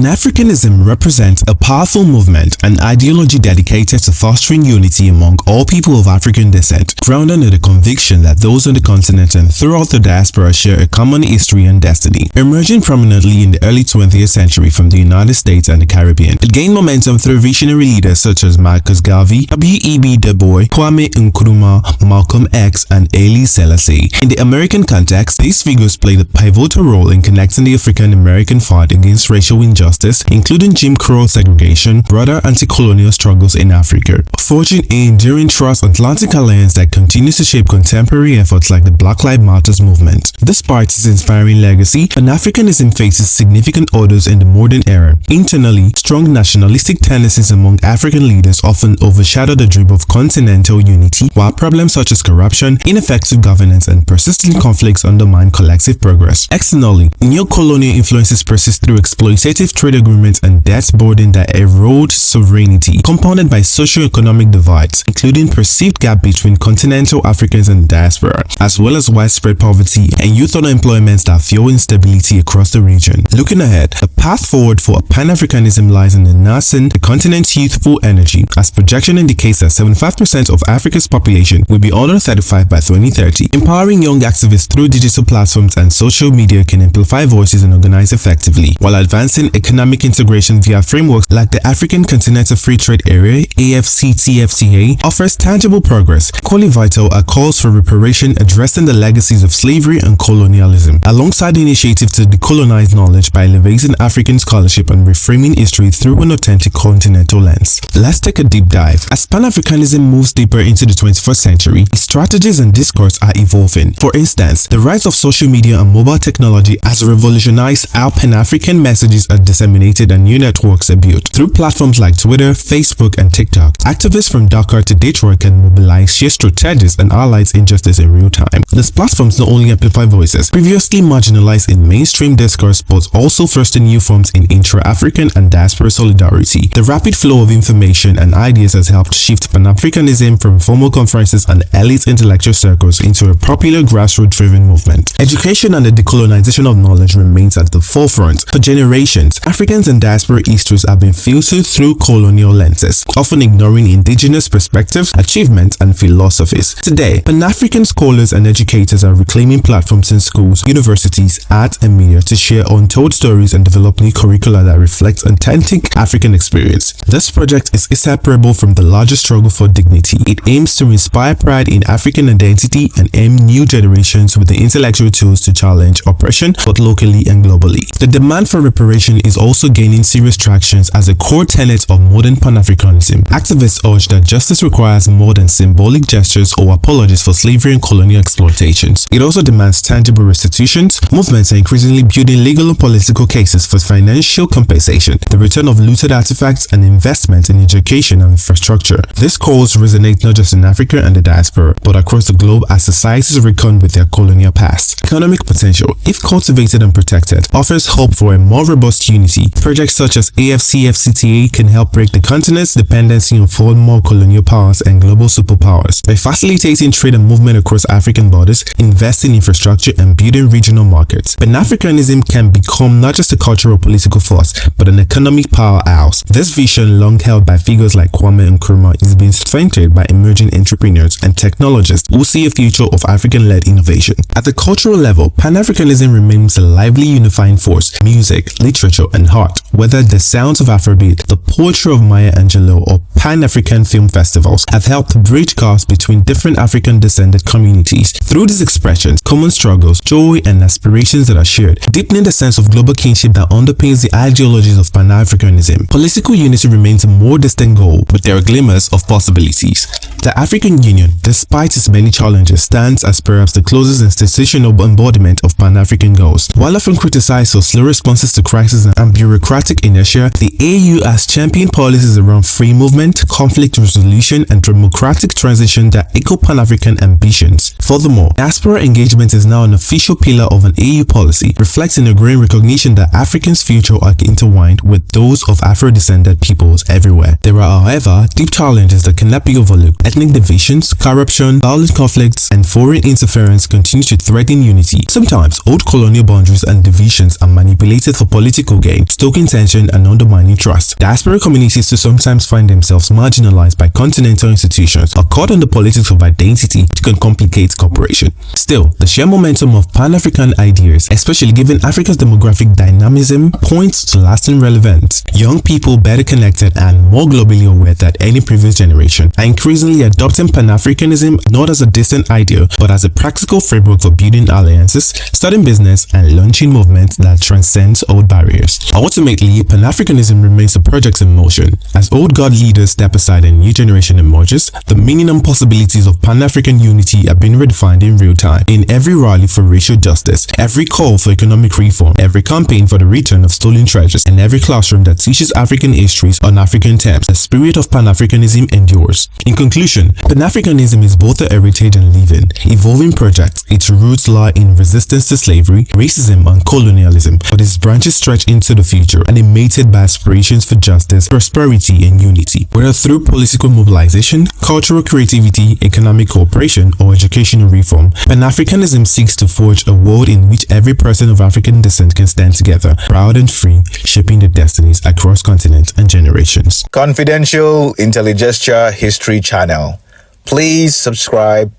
Pan-Africanism represents a powerful movement and ideology dedicated to fostering unity among all people of African descent, grounded in the conviction that those on the continent and throughout the diaspora share a common history and destiny. Emerging prominently in the early 20th century from the United States and the Caribbean, it gained momentum through visionary leaders such as Marcus Garvey, W.E.B. Du Bois, Kwame Nkrumah, Malcolm X, and Haile Selassie. In the American context, these figures played a pivotal role in connecting the African-American fight against racial injustice, including Jim Crow segregation, broader anti-colonial struggles in Africa, forging an enduring transatlantic alliance that continues to shape contemporary efforts like the Black Lives Matter movement. Despite its inspiring legacy, Pan-Africanism faces significant odors in the modern era. Internally, strong nationalistic tendencies among African leaders often overshadow the dream of continental unity, while problems such as corruption, ineffective governance, and persistent conflicts undermine collective progress. Externally, neo-colonial influences persist through exploitative trade agreements and debt burden that erode sovereignty, compounded by socio-economic divides, including perceived gap between continental Africans and the diaspora, as well as widespread poverty and youth unemployment that fuel instability across the region. Looking ahead, the path forward for Pan-Africanism lies in enhancing the continent's youthful energy, as projection indicates that 75% of Africa's population will be under 35 by 2030. Empowering young activists through digital platforms and social media can amplify voices and organize effectively, while advancing economic integration via frameworks like the African Continental Free Trade Area (AFCTFTA) offers tangible progress. Equally vital are calls for reparation addressing the legacies of slavery and colonialism, alongside initiatives to decolonize knowledge by elevating African scholarship and reframing history through an authentic continental lens. Let's take a deep dive. As Pan-Africanism moves deeper into the 21st century, its strategies and discourse are evolving. For instance, the rise of social media and mobile technology has revolutionized how Pan-African messages are disseminated and new networks are built. Through platforms like Twitter, Facebook, and TikTok, activists from Dakar to Detroit can mobilize, share strategies, and highlight injustice in real time. These platforms not only amplify voices previously marginalized in mainstream discourse, but also foster new forms in intra-African and diaspora solidarity. The rapid flow of information and ideas has helped shift Pan-Africanism from formal conferences and elite intellectual circles into a popular grassroots-driven movement. Education and the decolonization of knowledge remains at the forefront. For generations, Africans and diaspora histories have been filtered through colonial lenses, often ignoring indigenous perspectives, achievements, and philosophies. Today, Pan-African scholars and educators are reclaiming platforms in schools, universities, art, and media to share untold stories and develop new curricula that reflect authentic African experience. This project is inseparable from the larger struggle for dignity. It aims to inspire pride in African identity and aim new generations with the intellectual tools to challenge oppression, both locally and globally. The demand for reparation is also gaining serious traction as a core tenet of modern Pan-Africanism. Activists urge that justice requires more than symbolic gestures or apologies for slavery and colonial exploitations. It also demands tangible restitutions. Movements are increasingly building legal and political cases for financial compensation, the return of looted artifacts, and investment in education and infrastructure. These calls resonate not just in Africa and the diaspora, but across the globe as societies reckon with their colonial past. Economic potential, if cultivated and protected, offers hope for a more robust unity. Projects such as AFCFTA can help break the continent's dependency on former colonial powers and global superpowers. By facilitating trade and movement across African borders, investing in infrastructure, and building regional markets, Pan-Africanism can become not just a cultural political force, but an economic powerhouse. This vision, long held by figures like Kwame Nkrumah, is being strengthened by emerging entrepreneurs and technologists who see a future of African-led innovation. At the cultural level, Pan-Africanism remains a lively unifying force. Music, literature, and art, whether the sounds of Afrobeat, the poetry of Maya Angelou, or Pan-African film festivals, have helped bridge gaps between different African-descended communities. Through these expressions, common struggles, joy, and aspirations that are shared, deepening the sense of global kinship that underpins the ideologies of Pan-Africanism. Political unity remains a more distant goal, but there are glimmers of possibilities. The African Union, despite its many challenges, stands as perhaps the closest institutional embodiment of Pan-African goals. While often criticized for slow responses to crisis and bureaucratic inertia, the AU has championed policies around free movement, conflict resolution, and democratic transition that echo Pan-African ambitions. Furthermore, diaspora engagement is now an official pillar of an AU policy, reflecting a growing recognition that Africans' future are intertwined with those of Afro-descended peoples everywhere. There are, however, deep challenges that cannot be overlooked. Ethnic divisions, corruption, violent conflicts, and foreign interference continue to threaten unity. Sometimes, old colonial boundaries and divisions are manipulated for political gain. gain, stoking tension and undermining trust. Diaspora communities who sometimes find themselves marginalized by continental institutions or caught in the politics of identity, which can complicate cooperation. Still, the sheer momentum of Pan-African ideas, especially given Africa's demographic dynamism, points to lasting relevance. Young people better connected and more globally aware than any previous generation are increasingly adopting Pan-Africanism not as a distant ideal, but as a practical framework for building alliances, starting business, and launching movements that transcend old barriers. Ultimately, Pan-Africanism remains a project in motion. As old God leaders step aside and a new generation emerges, the meaning and possibilities of Pan-African unity are being redefined in real time. In every rally for racial justice, every call for economic reform, every campaign for the return of stolen treasures, and every classroom that teaches African histories on African terms, the spirit of Pan-Africanism endures. In conclusion, Pan-Africanism is both a heritage and living, evolving project. Its roots lie in resistance to slavery, racism, and colonialism, but its branches stretch into the future, animated by aspirations for justice, prosperity, and unity. Whether through political mobilization, cultural creativity, economic cooperation, or educational reform, Pan-Africanism seeks to forge a world in which every person of African descent can stand together, proud and free, shaping their destinies across continents and generations. Confidential Intelligestia History Channel. Please subscribe,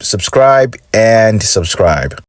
and subscribe.